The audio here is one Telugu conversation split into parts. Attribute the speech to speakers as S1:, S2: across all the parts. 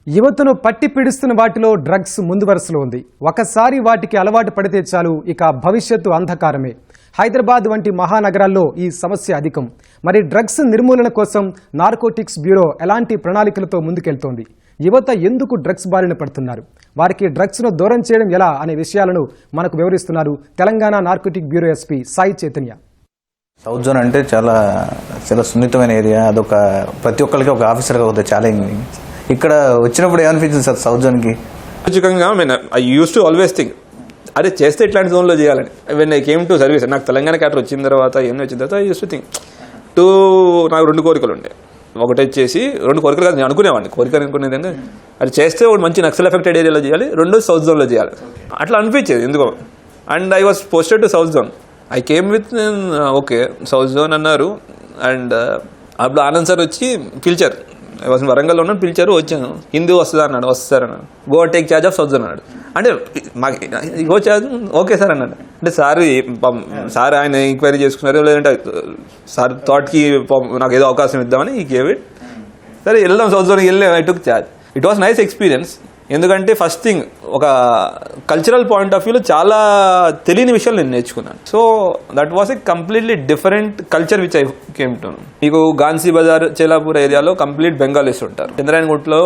S1: యువతను పట్టి పీడిస్తున్న వాటిలో డ్రగ్స్ ముందు వరుసలో ఉంది. ఒకసారి వాటికి అలవాటు పడితే చాలు ఇక భవిష్యత్తు అంధకారమే. హైదరాబాద్ వంటి మహానగరాల్లో ఈ సమస్య అధికం. మరి డ్రగ్స్ నిర్మూలన కోసం నార్కోటిక్స్ బ్యూరో ఎలాంటి ప్రణాళికలతో ముందుకెళ్తోంది? యువత ఎందుకు డ్రగ్స్ బారిన పడుతున్నారు? వారికి డ్రగ్స్ను దూరం చేయడం ఎలా అనే విషయాలను మనకు వివరిస్తున్నారు Telangana narcotic bureau SP Sai Chaitanya.
S2: South zone అంటే చాలా సున్నితమైన ఏరియా. అదొక ప్రతి ఒక్కరికి ఒక ఆఫీసర్గా అవుతుంది ఛాలెంజ్. ఇక్కడ వచ్చినప్పుడు ఏమనిపించింది సార్ సౌత్ జోన్కి?
S3: ఖచ్చితంగా I use to always think అదే చేస్తే ఇట్లాంటి జోన్లో చేయాలని. When I came to service, నాకు తెలంగాణ క్యాటర్ వచ్చిన తర్వాత ఇవన్నీ వచ్చిన తర్వాత ఐ యూస్ టు థింక్ నాకు 2 కోరికలు ఉండే. ఒకటి వచ్చేసి 2 కోరికలు కాదు, నేను అనుకునేవాడిని. కోరిక అనుకునేది అంటే అది చేస్తే ఒకటి మంచి నక్సల్ ఎఫెక్టెడ్ ఏరియాలో చేయాలి, 2 సౌత్ జోన్లో చేయాలి అట్లా అనిపించేది ఎందుకో. And I was posted to south zone. I came with okay south zone అన్నారు. అండ్ అప్పుడు ఆనంద్ సార్ వచ్చి పిలిచారు. ఐ వాస్ వరంగల్లో ఉన్నాను, పిలిచారు, వచ్చాను. హిందూ వస్తుందా అన్నాడు, వస్తారు అన్నాడు. Go take charge of south zone అన్నాడు. అంటే మాకు గో చార్జ్ ఓకే సార్ అన్నాడు. అంటే సార్ ఆయన ఎంక్వైరీ చేసుకున్నారు, లేదంటే సార్ థాట్కి నాకు ఏదో అవకాశం ఇద్దామని ఈ గేవ్ ఇట్. సరే వెళ్దాం సౌత్ జోన్కి వెళ్ళి I took charge. It was nice experience. ఎందుకంటే ఫస్ట్ థింగ్ ఒక కల్చరల్ పాయింట్ ఆఫ్ వ్యూలో చాలా తెలియని విషయాలు నేను నేర్చుకున్నాను. So that was a completely different culture which I came to. మీకు గాన్సీ బజార్, చేలాపూర్ ఏరియాలో కంప్లీట్ బెంగాలీస్ ఉంటారు. చంద్రాయణగుట్లో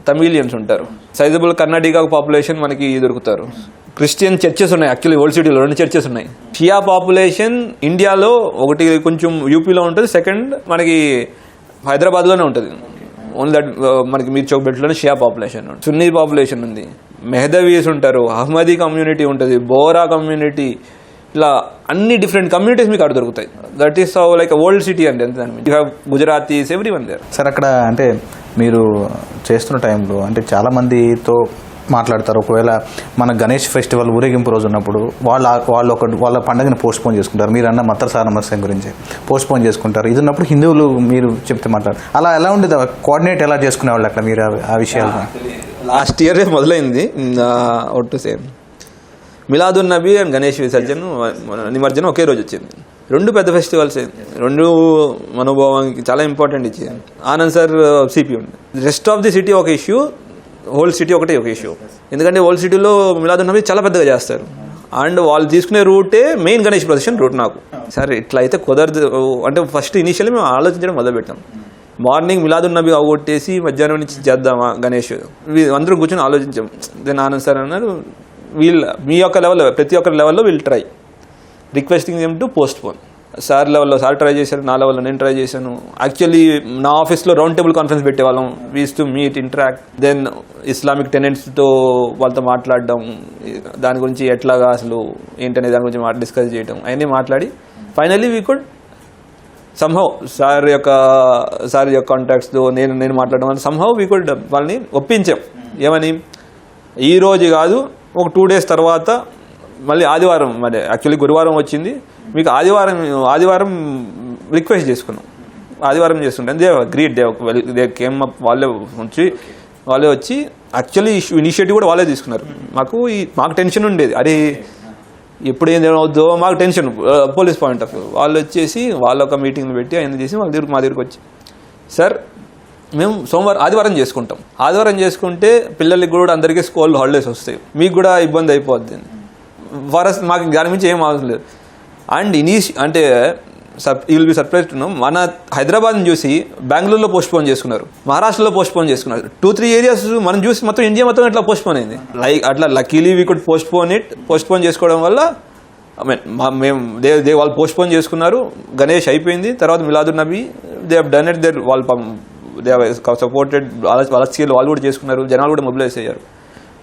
S3: తమిళియన్స్ ఉంటారు. సైజబుల్ కర్ణాటక పాపులేషన్ మనకి దొరుకుతారు. క్రిస్టియన్ చర్చెస్ ఉన్నాయి. యాక్చువల్లీ ఓల్డ్ సిటీలో 2 చర్చెస్ ఉన్నాయి. షియా పాపులేషన్ ఇండియాలో ఒకటి కొంచెం యూపీలో ఉంటుంది, సెకండ్ మనకి హైదరాబాద్లోనే ఉంటుంది. ఓన్లీ దట్ మనకి మీర్ చౌక్బెట్లోనే షియా పాపులేషన్ ఉంది, సున్నీ పాపులేషన్ ఉంది, మెహదవీస్ ఉంటారు, అహ్మదీ కమ్యూనిటీ ఉంటుంది, బోరా కమ్యూనిటీ, ఇలా అన్ని డిఫరెంట్ కమ్యూనిటీస్ మీకు అక్కడ దొరుకుతాయి. That is like old city అండి. You have Gujaratis, every one there.
S2: Sir అక్కడ అంటే మీరు చేస్తున్న టైంలో అంటే చాలా మందితో మాట్లాడతారు. ఒకవేళ మన గణేష్ ఫెస్టివల్ ఊరేగింపు రోజు ఉన్నప్పుడు వాళ్ళ పండుగను పోస్ట్పోన్ చేసుకుంటారు. మీరు అన్న మతర నమస్యం గురించి పోస్ట్పోన్ చేసుకుంటారు. ఇది ఉన్నప్పుడు హిందువులు మీరు చెప్తే మాట్లాడారు. అలా ఎలా ఉండేది? కోఆర్డినేట్ ఎలా చేసుకునేవాళ్ళు అక్కడ మీరు ఆ విషయాలు?
S3: లాస్ట్ ఇయర్ మొదలైంది ఒట్టు సేమ్ మిలాదున్ నబీ అండ్ గణేష్ విసర్జన నిమజ్జనం ఒకే రోజు వచ్చింది. 2 పెద్ద ఫెస్టివల్స్, 2 మనోభావానికి చాలా ఇంపార్టెంట్ ఇచ్చింది. ఆనంద్ సార్ సిపి ఉంది. రెస్ట్ ఆఫ్ ది సిటీ ఒక ఇష్యూ, హోల్ సిటీ ఒకటే ఒక ఇష్యూ. ఎందుకంటే హోల్ సిటీలో మిలాదున్ నబీ చాలా పెద్దగా చేస్తారు. అండ్ వాళ్ళు తీసుకునే రూటే మెయిన్ గణేష్ ప్రదర్శన రూట్. నాకు సరే ఇట్లా అయితే కుదరదు అంటే ఫస్ట్ ఇనిషియల్లీ మేము ఆలోచించడం మొదలుపెట్టాం. మార్నింగ్ మిలాదున్ నబీ అవగొట్టేసి మధ్యాహ్నం నుంచి చేద్దామా గణేష్, అందరూ కూర్చొని ఆలోచించాం. దెన్ ఆనంద్ సార్ అన్నారు మీ యొక్క లెవెల్లో, ప్రతి ఒక్కరి లెవెల్లో will try requesting them to postpone. Sir లెవెల్లో సార్ ట్రై చేశారు, నా లెవెల్లో నేను ట్రై చేశాను. యాక్చువల్లీ నా ఆఫీస్లో రౌండ్ టేబుల్ కాన్ఫరెన్స్ పెట్టేవాళ్ళం. We's to meet, interact, then Islamic టెనెంట్స్తో వాళ్ళతో మాట్లాడడం, దాని గురించి ఎట్లాగా అసలు ఏంటనే దాని గురించి డిస్కస్ చేయడం, అవన్నీ మాట్లాడి finally we could somehow sir యొక్క కాంటాక్ట్స్తో నేను మాట్లాడడం వల్ల సంహౌ వీ కుడ్ వాళ్ళని ఒప్పించాం. ఏమని, ఈ రోజు కాదు ఒక 2 days తర్వాత మళ్ళీ ఆదివారం, మరి యాక్చువల్లీ గురువారం వచ్చింది, మీకు ఆదివారం రిక్వెస్ట్ చేసుకున్నాం. ఆదివారం చేసుకుంటాం. దే కేమ్ అప్, వాళ్ళే వచ్చి యాక్చువల్లీ ఇనిషియేటివ్ కూడా వాళ్ళే తీసుకున్నారు. మాకు టెన్షన్ ఉండేది, అరే ఎప్పుడు ఏం అవుద్దో మాకు tension, police point of view. వాళ్ళు వచ్చేసి వాళ్ళ ఒక మీటింగ్ పెట్టి ఆయన చేసి మా దగ్గరికి వచ్చి, సార్ మేము ఆదివారం చేసుకుంటాం. ఆదివారం చేసుకుంటే పిల్లలకి కూడా అందరికీ స్కూల్ హాలిడేస్ వస్తాయి, మీకు కూడా ఇబ్బంది అయిపోద్ది. మాకు దాని నుంచి ఏం అవసరం లేదు. అండ్ అంటే you will be surprise to know, మన హైదరాబాద్ని చూసి బెంగళూరులో పోస్ట్పోన్ చేసుకున్నారు, మహారాష్ట్రలో పోస్ట్పోన్ చేసుకున్నారు. 2-3 ఏరియాస్ మనం చూసి మొత్తం ఇండియా మొత్తం ఇట్లా పోస్ట్పోన్ అయింది. అట్లా లక్కీలీ వీ కుడ్ పోస్ట్పోన్ చేసుకోవడం వల్ల వాళ్ళు పోస్ట్పోన్ చేసుకున్నారు. గణేష్ అయిపోయింది. తర్వాత Milad-un Nabi they have done it. They have supported, వాళ్ళ స్కేల్ వాళ్ళు కూడా చేసుకున్నారు, జనాలు కూడా మొబిలైజ్ అయ్యారు.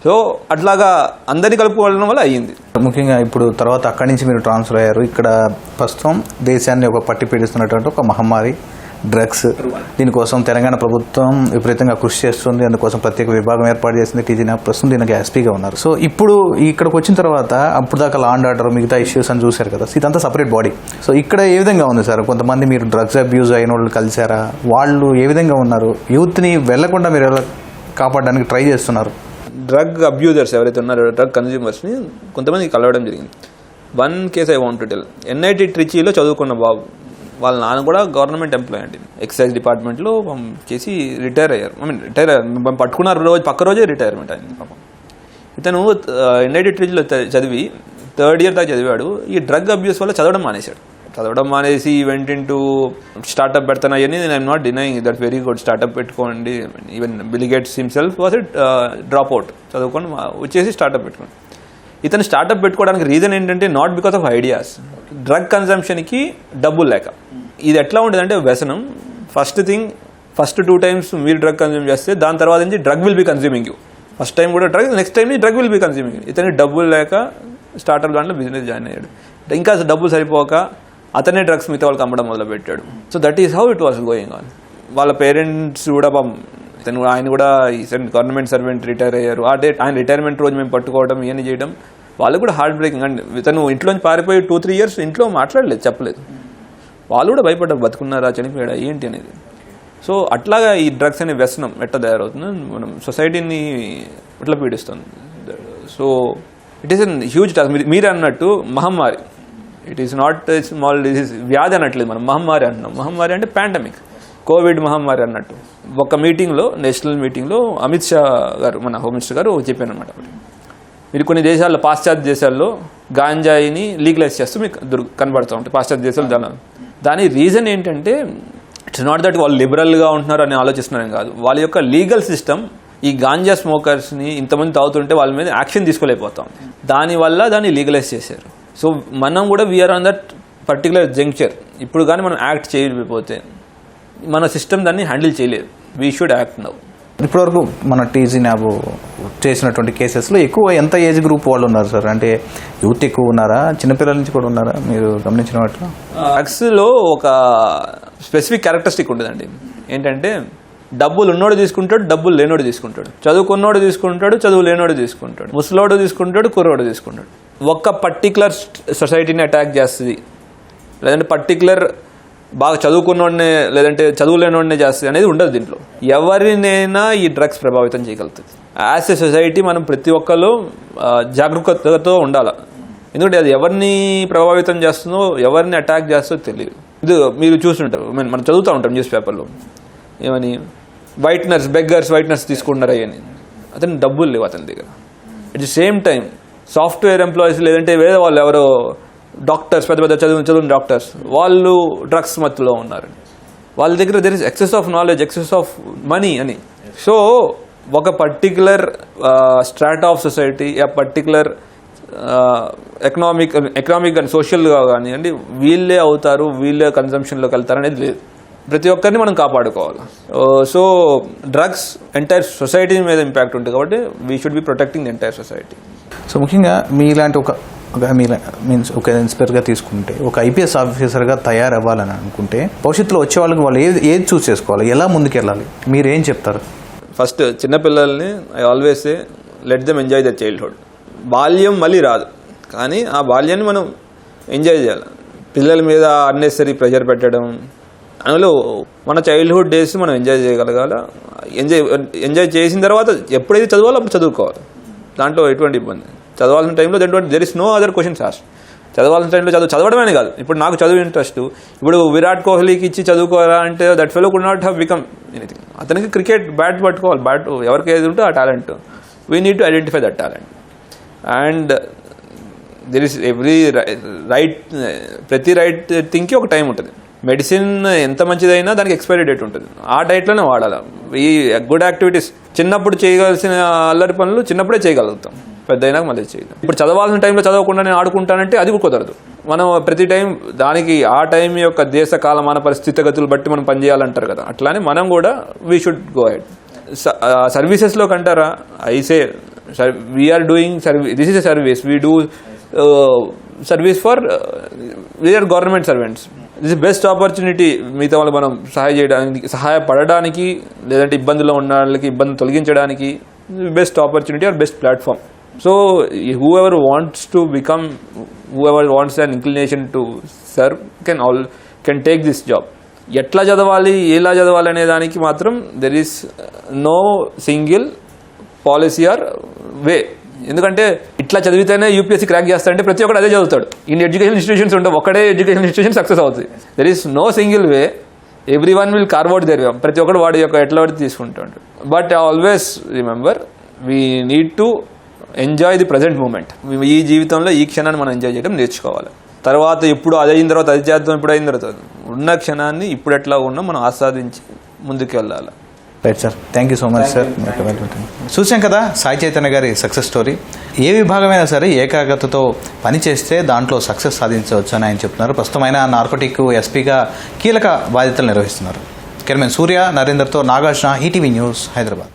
S3: సో అట్లాగా అందరినీ కలుపుకోవడం వల్ల అయ్యింది.
S2: ముఖ్యంగా ఇప్పుడు తర్వాత అక్కడి నుంచి మీరు ట్రాన్స్ఫర్ అయ్యారు. ఇక్కడ ప్రస్తుతం దేశాన్ని ఒక పట్టి పీడిస్తున్నటువంటి ఒక మహమ్మారి డ్రగ్స్. దీనికోసం తెలంగాణ ప్రభుత్వం విపరీతంగా కృషి చేస్తుంది. అందుకోసం ప్రత్యేక విభాగం ఏర్పాటు చేసింది. టీజీ ప్రస్తుతం దీనికి ఎస్పీగా ఉన్నారు. సో ఇప్పుడు ఇక్కడికి వచ్చిన తర్వాత అప్పుడు దాకా లా అండ్ ఆర్డర్ మిగతా ఇష్యూస్ అని చూశారు కదా, ఇదంతా సపరేట్ బాడీ. సో ఇక్కడ ఏ విధంగా ఉంది సార్? కొంతమంది మీరు డ్రగ్స్ అబ్యూజ్ అయిన వాళ్ళు కలిసారా? వాళ్ళు ఏ విధంగా ఉన్నారు? యూత్ని వెళ్లకుండా మీరు ఎలా కాపాడడానికి ట్రై చేస్తున్నారు?
S3: డ్రగ్ అబ్యూజర్స్ ఎవరైతే ఉన్నారో, డ్రగ్ కన్జ్యూమర్స్ని కొంతమంది కలవడం జరిగింది. 1 case I want to tell. NIT ట్రిచీలో చదువుకున్న బాబు, వాళ్ళ నాన్న కూడా గవర్నమెంట్ ఎంప్లాయ్ అండి, ఎక్సైజ్ డిపార్ట్మెంట్లో చేసి రిటైర్ అయ్యారు. రిటైర్ పట్టుకున్నారు రోజు పక్క రోజే రిటైర్మెంట్ అయింది పాపం. ఇతను NIT ట్రిజ్లో చదివి 3rd year దాకా చదివాడు. ఈ డ్రగ్ అబ్యూస్ వల్ల చదవడం మానేసి ఈవెంట్ ఇంటూ స్టార్ట్అప్ పెడతాను అవన్నీ. I'm not denying that very good, startup పెట్టుకోండి. Even Bill Gates himself was it drop out, చదువుకొని వచ్చేసి స్టార్ట్అప్ పెట్టుకోండి. ఇతను స్టార్ట్అప్ పెట్టుకోవడానికి రీజన్ ఏంటంటే not because of ideas, drug కన్సంప్షన్కి డబ్బులు లేక. ఇది ఎట్లా ఉండేదంటే వ్యసనం. ఫస్ట్ 2 times మీరు డ్రగ్ కన్జ్యూమ్ చేస్తే దాని తర్వాత నుంచి drug will be consuming you. First time కూడా drug, next time drug will be consuming. ఇతనికి డబ్బులు లేక స్టార్టప్ దాంట్లో బిజినెస్ జాయిన్ అయ్యాడు. ఇంకా డబ్బులు సరిపోక అతనే డ్రగ్స్ మిగతా వాళ్ళకి అమ్మడం మొదలుపెట్టాడు. So that is how it was going on. వాళ్ళ పేరెంట్స్ కూడా ఆయన కూడా గవర్నమెంట్ సర్వెంట్ రిటైర్ అయ్యారు. ఆయన రిటైర్మెంట్ రోజు మేము పట్టుకోవడం ఇవన్నీ చేయడం వాళ్ళు కూడా హార్ట్ బ్రేకింగ్. అండ్ ఇతను ఇంట్లోంచి పారిపోయి 2-3 years ఇంట్లో మాట్లాడలేదు, చెప్పలేదు. వాళ్ళు కూడా భయపడ్డారు, బతుకున్నారా చనిపోయాడా ఏంటి అనేది. సో అట్లాగా ఈ డ్రగ్స్ అనే వ్యసనం ఎట్లా తయారవుతుంది, మనం సొసైటీని ఎట్లా పీడిస్తుంది. So it is an huge task. మీరు అన్నట్టు మహమ్మారి, it is not small disease, వ్యాధి అనట్లేదు మనం, మహమ్మారి అంటున్నాం. మహమ్మారి అంటే పాండమిక్, కోవిడ్ మహమ్మారి అన్నట్టు. ఒక మీటింగ్లో, నేషనల్ మీటింగ్లో అమిత్ షా గారు, మన హోమ్ మినిస్టర్ గారు చెప్పారు అనమాట. మీరు కొన్ని దేశాల్లో, పాశ్చాత్య దేశాల్లో గాంజాయిని లీగలైజ్ చేస్తూ మీకు కనబడుతూ ఉంటాయి పాశ్చాత్య దేశాలు. దాని రీజన్ ఏంటంటే ఇట్స్ నాట్ దట్ వాళ్ళు లిబరల్గా ఉంటున్నారు అని ఆలోచిస్తున్నారని కాదు, వాళ్ళ యొక్క లీగల్ సిస్టమ్ ఈ గాంజా స్మోకర్స్ని ఇంతమంది తాగుతుంటే వాళ్ళ మీద యాక్షన్ తీసుకోలేకపోతాం, దానివల్ల దాన్ని లీగలైజ్ చేశారు. సో మనం కూడా we are on that particular juncture. ఇప్పుడు కానీ మనం యాక్ట్ చేయకపోతే మన సిస్టమ్ దాన్ని హ్యాండిల్ చేయలేదు. We should act now.
S2: ఇప్పటివరకు మన టీజీ న్యాబ్ చేసినటువంటి కేసెస్లో ఎక్కువ ఎంత ఏజ్ గ్రూప్ వాళ్ళు ఉన్నారు సార్? అంటే యూత్ ఎక్కువ ఉన్నారా, చిన్నపిల్లల నుంచి కూడా ఉన్నారా మీరు గమనించిన వాటిలో?
S3: డ్రగ్స్లో ఒక స్పెసిఫిక్ క్యారెక్టరిస్టిక్ ఉంటుందండి. ఏంటంటే డబ్బులు ఉన్నోడు తీసుకుంటాడు, డబ్బులు లేనోడు తీసుకుంటాడు, చదువుకున్నోడు తీసుకుంటాడు, చదువు లేనోడు తీసుకుంటాడు, ముసలోడు తీసుకుంటాడు, కుర్రోడు తీసుకుంటాడు. ఒక్క పర్టికులర్ సొసైటీని అటాక్ చేస్తుంది, లేదంటే పర్టికులర్ బాగా చదువుకున్నోడినే లేదంటే చదువు లేనోడినే చేస్తుంది అనేది ఉండదు. దీంట్లో ఎవరినైనా ఈ డ్రగ్స్ ప్రభావితం చేయగలుగుతుంది. యాజ్ ఎ సొసైటీ మనం ప్రతి ఒక్కరు జాగరూకతతో ఉండాలి. ఎందుకంటే అది ఎవరిని ప్రభావితం చేస్తుందో, ఎవరిని అటాక్ చేస్తుందో తెలియదు. ఇది మీరు చూస్తుంటారు, మనం చదువుతూ ఉంటాం న్యూస్ పేపర్లో, ఏమని వైట్నర్స్, బెగ్గర్స్ వైట్నర్స్ తీసుకుంటున్నారు అయ్యని. అతని డబ్బులు లేవు అతని దగ్గర. At the same time software employees లేదంటే వేరే వాళ్ళు ఎవరో డాక్టర్స్, పెద్ద పెద్ద చదివిన డాక్టర్స్, వాళ్ళు డ్రగ్స్ మత్తులో ఉన్నారు. వాళ్ళ దగ్గర there is excess of knowledge, excess of money అని. సో ఒక పర్టికులర్ స్ట్రాటా ఆఫ్ సొసైటీ, ఆ పర్టికులర్ ఎకనామిక్ అండ్ సోషల్గా కానివ్వండి, వీళ్ళే అవుతారు, వీళ్ళే కన్సంప్షన్లోకి వెళ్తారు అనేది లేదు. ప్రతి ఒక్కరిని మనం కాపాడుకోవాలి. సో డ్రగ్స్ ఎంటైర్ సొసైటీ మీద ఇంపాక్ట్ ఉంటుంది కాబట్టి we should be protecting the entire society.
S2: So ముఖ్యంగా మీలాంటి మీన్స్ ఒక ఇన్స్పైర్గా తీసుకుంటే ఒక IPS ఆఫీసర్గా తయారవ్వాలని అనుకుంటే భవిష్యత్తులో వచ్చే వాళ్ళకి వాళ్ళు ఏది చూస్ చేసుకోవాలి, ఎలా ముందుకెళ్ళాలి, మీరు ఏం చెప్తారు?
S3: ఫస్ట్ చిన్నపిల్లల్ని I always say let them enjoy the childhood. బాల్యం మళ్ళీ రాదు, కానీ ఆ బాల్యాన్ని మనం ఎంజాయ్ చేయాలి. పిల్లల మీద అన్నెసరీ ప్రెషర్ పెట్టడం, అందులో మన చైల్డ్హుడ్ డేస్ మనం ఎంజాయ్ చేయగలగాల. ఎంజాయ్ చేసిన తర్వాత ఎప్పుడైతే చదవాలో అప్పుడు చదువుకోవాలి, దాంట్లో ఎటువంటి ఇబ్బంది. చదవాల్సిన టైంలో there is no other questions ask. చదవాల్సిన టైంలో చదవడమే కాదు. ఇప్పుడు నాకు చదువు ఇంట్రెస్ట్, ఇప్పుడు విరాట్ కోహ్లీకి ఇచ్చి చదువుకోవాలా అంటే that fellow could not have become anything. అతనికి క్రికెట్ బ్యాట్ పట్టుకోవాలి, బ్యాట్ ఎవరికి ఏది ఉంటే ఆ talent, we need to identify that talent. And there is ప్రతి రైట్ థింగ్కి ఒక టైం ఉంటుంది. మెడిసిన్ ఎంత మంచిదైనా దానికి ఎక్స్పైరీ డేట్ ఉంటుంది, ఆ డైట్లోనే వాడాలి. ఈ గుడ్ యాక్టివిటీస్ చిన్నప్పుడు చేయగలిసిన అల్లరి పనులు చిన్నప్పుడే చేయగలుగుతాం, పెద్ద అయినాక మళ్ళీ చేయగలం. ఇప్పుడు చదవాల్సిన టైంలో చదవకుండా నేను ఆడుకుంటానంటే అది కుదరదు. మనం ప్రతి టైం దానికి ఆ టైం యొక్క దేశ కాలమాన పరిస్థితిగతులు బట్టి మనం పనిచేయాలంటారు కదా, అట్లానే మనం కూడా వీ షుడ్ గో హెడ్. సర్వీసెస్లో కంటారా, I say we are doing this is a service, we do service for we are government servants. This is best opportunity మిగతా వాళ్ళు మనం సహాయపడడానికి, లేదంటే ఇబ్బందుల్లో ఉన్న వాళ్ళకి ఇబ్బంది తొలగించడానికి best opportunity or best platform. So whoever wants an inclination to serve can take this job. ఎట్లా చదవాలి, ఎలా చదవాలి అనే దానికి మాత్రం there is no single policy or way. ఎందుకంటే ఇట్లా చదివితేనే యూపీఎస్సీ క్రాక్ చేస్తాడంటే ప్రతి ఒక్కరు అదే చదువుతాడు. ఇన్ని ఎడ్యుకేషన్ ఇన్స్టిట్యూషన్స్ ఉండవు, ఒక్కడే ఎడ్యుకేషన్ ఇన్స్టిట్యూషన్ సక్సెస్ అవుతుంది. There is no single way, every one will carve out their way. ప్రతి ఒక్కరు వాడి యొక్క ఎట్లా వాడి తీసుకుంటాడు. But always remember, we need to enjoy the present moment. ఈ జీవితంలో ఈ క్షణాన్ని మనం ఎంజాయ్ చేయడం నేర్చుకోవాలి. తర్వాత ఇప్పుడు అది అయిన తర్వాత అది చేద్దాం, ఇప్పుడు అయిన తర్వాత ఉన్న క్షణాన్ని ఇప్పుడు ఎట్లా ఉన్నా మనం ఆస్వాదించి ముందుకు వెళ్ళాలి.
S2: Right sir, thank you so much sir. చూసాం కదా సాయి చైతన్య గారి సక్సెస్ స్టోరీ. ఏ విభాగమైనా సరే ఏకాగ్రతతో పనిచేస్తే దాంట్లో సక్సెస్ సాధించవచ్చు అని ఆయన చెప్తున్నారు. ప్రస్తుతం ఆయన నార్కోటిక్ ఎస్పీగా కీలక బాధ్యతలు నిర్వహిస్తున్నారు. కెమెరామెన్ సూర్య నరేందర్తో నాగార్జున, ఈటీవీ న్యూస్, హైదరాబాద్.